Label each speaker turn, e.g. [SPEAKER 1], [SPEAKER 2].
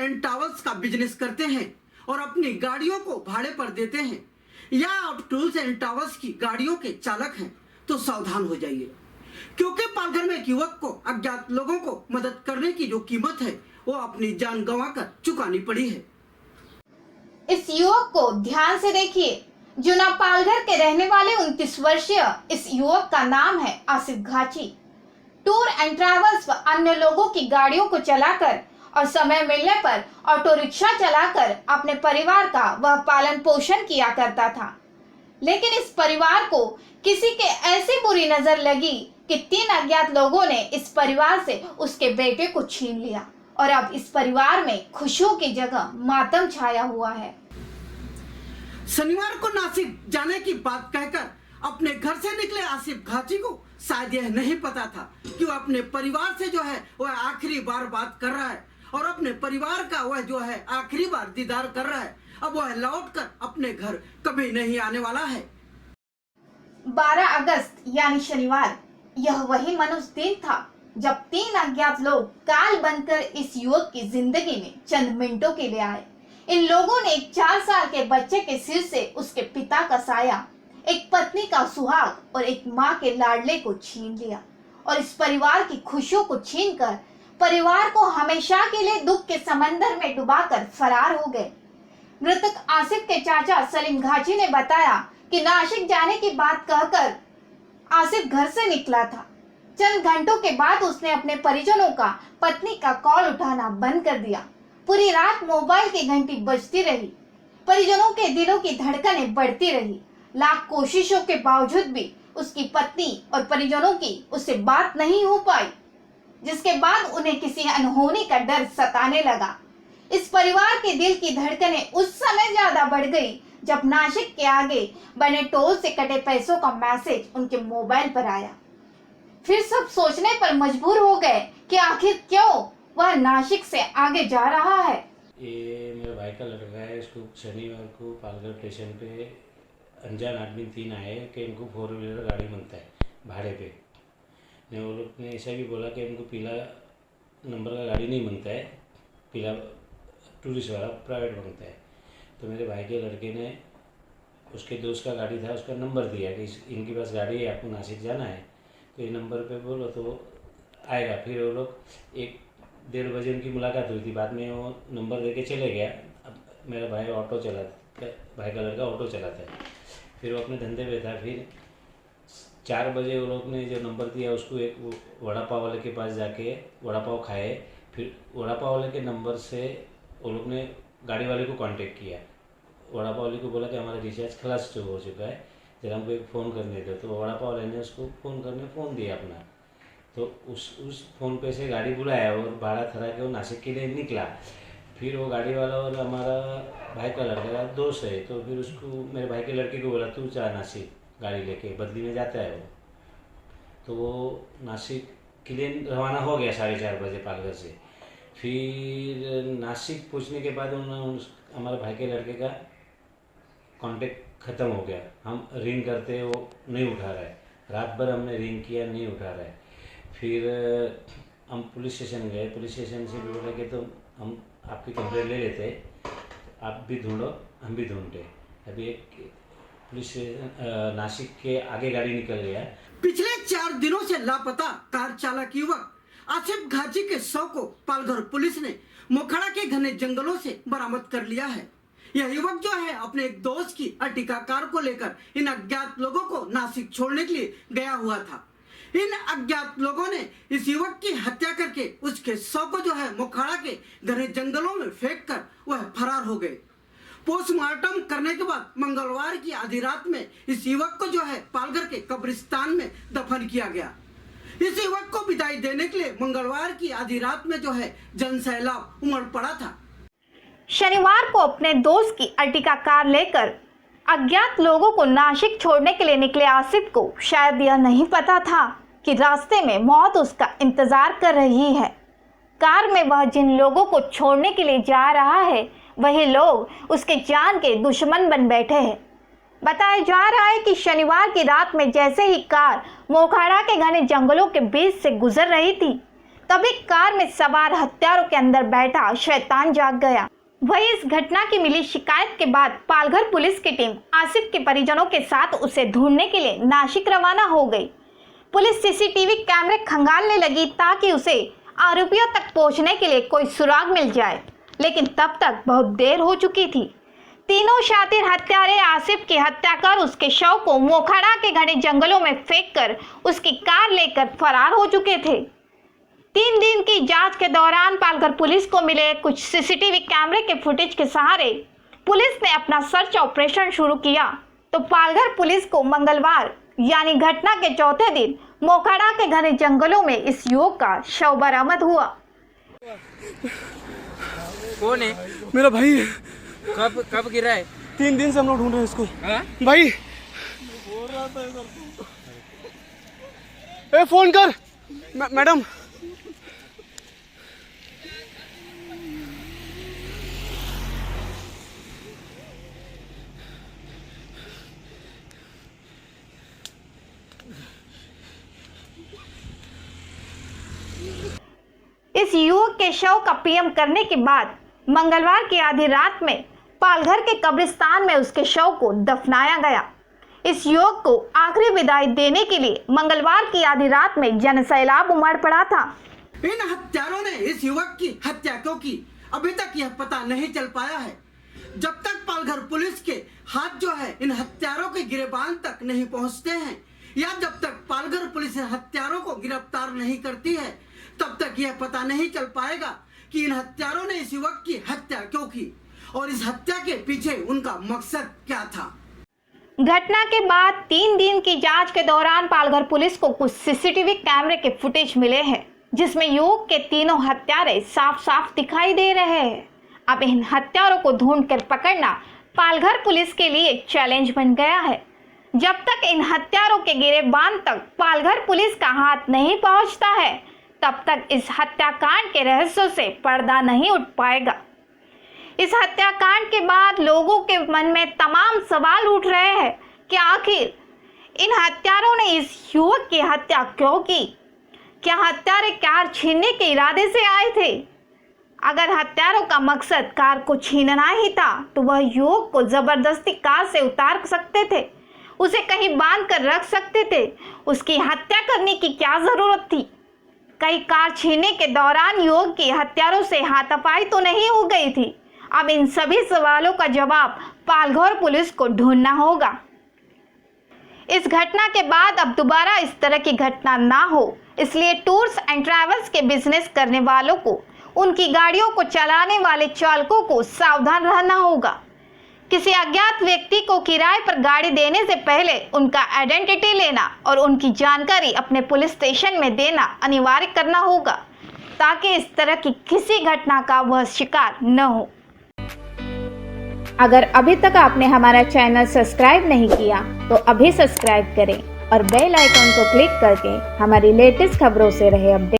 [SPEAKER 1] And towers का business करते हैं और अपनी गाड़ियों को भाड़े पर देते हैं, या आप टूल्स एंड टावर्स की गाड़ियों के चालक हैं तो सावधान हो जाइए, क्योंकि पालघर में एक युवक को अज्ञात लोगों को मदद करने की जो कीमत है वो अपनी जान गंवाकर चुकानी पड़ी है।
[SPEAKER 2] इस युवक को ध्यान से देखिए। जुना पालघर के रहने वाले 29 वर्षीय इस युवक का नाम है Asif Ghachi. Tour and travels व अन्य लोगों की गाड़ियों को चलाकर और समय मिलने पर ऑटो रिक्शा चलाकर अपने परिवार का वह पालन पोषण किया करता था। लेकिन इस परिवार को किसी के ऐसी बुरी नजर लगी कि 3 अज्ञात लोगों ने इस परिवार से उसके बेटे को छीन लिया और अब इस परिवार में खुशियों की जगह मातम छाया हुआ है।
[SPEAKER 1] शनिवार को नासिक जाने की बात कहकर अपने घर से निकले आसिफ घाची को शायद यह नहीं पता था कि वह अपने परिवार से जो है वह आखिरी बार बात कर रहा है और अपने परिवार का वह जो है आखिरी बार दीदार कर रहा है। अब वह लौटकर अपने घर कभी नहीं आने वाला है।
[SPEAKER 2] 12 अगस्त यानी शनिवार, यह वही मनुष्य दिन था जब 3 अज्ञात लोग काल बनकर इस युवक की जिंदगी में चंद मिनटों के लिए आए। इन लोगों ने एक 4 साल के बच्चे के सिर से उसके पिता का साया, एक पत्नी का सुहाग और एक माँ के लाडले को छीन लिया और इस परिवार की खुशियों को छीनकर परिवार को हमेशा के लिए दुख के समंदर में डुबाकर फरार हो गए। मृतक आसिफ के चाचा सलीम घाची ने बताया कि नासिक जाने की बात कहकर आसिफ घर से निकला था। चंद घंटों के बाद उसने अपने परिजनों का पत्नी का कॉल उठाना बंद कर दिया। पूरी रात मोबाइल की घंटी बजती रही। परिजनों के दिलों की धड़कनें बढ़ती रही। लाख कोशिशों के बावजूद भी उसकी पत्नी और परिजनों की उससे बात नहीं हो पाई, जिसके बाद उन्हें किसी अनहोनी का डर सताने लगा। इस परिवार के दिल की धड़कनें उस समय ज्यादा बढ़ गई जब नासिक के आगे बने टोल से कटे पैसों का मैसेज उनके मोबाइल पर आया। फिर सब सोचने पर मजबूर हो गए कि आखिर क्यों वह नासिक से आगे जा रहा है।
[SPEAKER 3] ये मेरे भाई का लड़का है। इसको शनिवार को पालघर स्टेशन पे अनजान आदमी 3 आए कि इनको 4 व्हीलर गाड़ी मांगता है भाड़े पे। ने वो लोग ने ऐसा भी बोला कि इनको पीला नंबर का गाड़ी नहीं मांगता है, पीला टूरिस्ट वाला प्राइवेट मांगता है। तो मेरे भाई के लड़के ने उसके दोस्त का गाड़ी था, उसका नंबर दिया कि इनके पास गाड़ी है, आपको नासिक जाना है तो ये नंबर पे बोलो तो आएगा। फिर वो लोग 1-1:30 बजे उनकी मुलाकात हुई थी। बाद में वो नंबर दे के चले गया। अब मेरा भाई ऑटो चलाता, भाई का लड़का ऑटो चलाता है। फिर वो अपने धंधे पे था। फिर 4 बजे वो लोग ने जो नंबर दिया उसको एक वड़ा पाव वाले के पास जाके वड़ा पाव खाए। फिर वड़ा पाव वाले के नंबर से वो लोग ने गाड़ी वाले को कांटेक्ट किया। वड़ा पाव वाले को बोला कि हमारा रिचार्ज खलास हो चुका है, जरा हमको एक फ़ोन करने दो। तो वड़ा पाव वाले ने उसको फ़ोन दिया अपना। तो उस फ़ोन पे से गाड़ी बुलाया और भाड़ा थरा के वो नासिक के लिए निकला। फिर वो गाड़ी वाला और हमारा भाई का लड़का का दोस्त है, तो फिर उसको मेरे भाई के लड़के को बोला तू जा नासिक गाड़ी लेके, बदली में जाता है वो। तो वो नासिक के लिए रवाना हो गया 4:30 बजे पालघर से। फिर नासिक पहुंचने के बाद उन्होंने हमारे भाई के लड़के का कांटेक्ट ख़त्म हो गया। हम रिंग करते वो नहीं उठा रहा है, रात भर हमने रिंग किया नहीं उठा रहा है। फिर हम पुलिस स्टेशन गए। पुलिस स्टेशन से भी बोला कि तो हम आपकी कंप्लेंट ले लेते, आप भी ढूंढो हम भी ढूंढते। अभी एक पुलिस नासिक के आगे गाड़ी निकल गया।
[SPEAKER 1] पिछले 4 दिनों से लापता कार चालक युवक आसिफ घाची के शव को पालघर पुलिस ने मोखड़ा के घने जंगलों से बरामद कर लिया है। यह युवक जो है अपने एक दोस्त की अर्टिका कार को लेकर इन अज्ञात लोगों को नासिक छोड़ने के लिए गया हुआ था। इन अज्ञात लोगों ने इस युवक की हत्या करके उसके शव को जो है मोखाड़ा के घने जंगलों में फेंक कर वह फरार हो गए। पोस्टमार्टम करने के बाद मंगलवार की आधी रात में इस युवक को जो है पालघर के कब्रिस्तान में दफन किया गया। इस युवक को विदाई देने के लिए मंगलवार की आधी रात में जो है जनसैलाब उमड़ पड़ा था।
[SPEAKER 2] शनिवार को अपने दोस्त की अर्टिका कार लेकर अज्ञात लोगों को नासिक छोड़ने के लिए निकले आसिफ को शायद यह नहीं पता था कि रास्ते में मौत उसका इंतजार कर रही है। कार में वह जिन लोगों को छोड़ने के लिए जा रहा है वही लोग उसके जान के दुश्मन बन बैठे हैं। बताया जा रहा है कि शनिवार की रात में जैसे ही कार मोखाड़ा के घने जंगलों के बीच से गुजर रही थी, तभी कार में सवार हत्यारों के अंदर बैठा शैतान जाग गया। वही इस घटना की मिली शिकायत के बाद पालघर पुलिस की टीम आसिफ के परिजनों के साथ उसे ढूंढने के लिए नासिक रवाना हो गई। पुलिस सीसीटीवी कैमरे खंगालने लगी ताकि उसे आरोपियों तक पहुंचने के लिए कोई सुराग मिल जाए, लेकिन तब तक बहुत देर हो चुकी थी। तीनों शातिर हत्यारे आसिफ की हत्या कर उसके शव को मोखाड़ा के घने जंगलों में फेंककर उसकी कार लेकर फरार हो चुके थे। 3 दिन की जांच के दौरान पालघर पुलिस को मिले कुछ सीसीटीवी कैमरे के फुटेज के सहारे पुलिस ने अपना सर्च ऑपरेशन शुरू किया तो पालघर पुलिस को मंगलवार यानी घटना के चौथे दिन मोखाड़ा के घने जंगलों में इस युवक का शव बरामद हुआ।
[SPEAKER 4] कौन है?
[SPEAKER 5] मेरा भाई है।
[SPEAKER 4] कब गिरा है?
[SPEAKER 5] 3 दिन से हम लोग ढूंढ रहे हैं इसको।
[SPEAKER 4] हाँ?
[SPEAKER 5] भाई ए फोन कर मैडम।
[SPEAKER 2] इस युवक के शव का पीएम करने के बाद मंगलवार की आधी रात में पालघर के कब्रिस्तान में उसके शव को दफनाया गया। इस युवक को आखिरी विदाई देने के लिए मंगलवार की आधी रात में जनसैलाब उमड़ पड़ा था।
[SPEAKER 1] इन हत्यारों ने इस युवक की हत्या क्यों की, अभी तक यह पता नहीं चल पाया है। जब तक पालघर पुलिस के हाथ जो है इन हत्यारों के गिरबान तक नहीं पहुंचते हैं या जब तक पालघर पुलिस इन हत्यारों को गिरफ्तार नहीं करती है, तब तक यह पता नहीं चल पाएगा कि इन हत्यारों ने इस युवक की हत्या क्यों की और इस हत्या के पीछे उनका मकसद क्या था।
[SPEAKER 2] घटना के बाद 3 दिन की जांच के दौरान पालघर पुलिस को कुछ सीसीटीवी कैमरे के फुटेज मिले हैं जिसमें युवक के तीनों हत्यारे साफ साफ दिखाई दे रहे हैं। अब इन हत्यारों को ढूंढकर पकड़ना पालघर पुलिस के लिए एक चैलेंज बन गया है। जब तक इन हत्यारों के गिरबान तक पालघर पुलिस का हाथ नहीं पहुंचता है, तब तक इस हत्याकांड के रहस्यों से पर्दा नहीं उठ पाएगा। इस हत्याकांड के बाद लोगों के मन में तमाम सवाल उठ रहे हैं कि आखिर इन हत्यारों ने इस युवक की हत्या क्यों की। क्या हत्यारे कार छीनने के इरादे से आए थे? अगर हत्यारों का मकसद कार को छीनना ही था तो वह युवक को जबरदस्ती कार से उतार सकते थे, उसे कहीं बांध कर रख सकते थे। उसकी हत्या करने की क्या जरूरत थी? कई कार छीनने के दौरान युवक की हत्यारों से हाथापाई तो नहीं हो गई थी। अब इन सभी सवालों का जवाब पालघर पुलिस को ढूंढना होगा। इस घटना के बाद अब दोबारा इस तरह की घटना ना हो, इसलिए टूर्स एंड ट्रैवल्स के बिजनेस करने वालों को, उनकी गाड़ियों को चलाने वाले चालकों को सावधान रहना होगा। किसी अज्ञात व्यक्ति को किराए पर गाड़ी देने से पहले उनका आइडेंटिटी लेना और उनकी जानकारी अपने पुलिस स्टेशन में देना अनिवार्य करना होगा ताकि इस तरह की किसी घटना का वह शिकार न हो। अगर अभी तक आपने हमारा चैनल सब्सक्राइब नहीं किया तो अभी सब्सक्राइब करें और बेल आइकन को क्लिक करके हमारी लेटेस्ट खबरों से रहे अपडेट।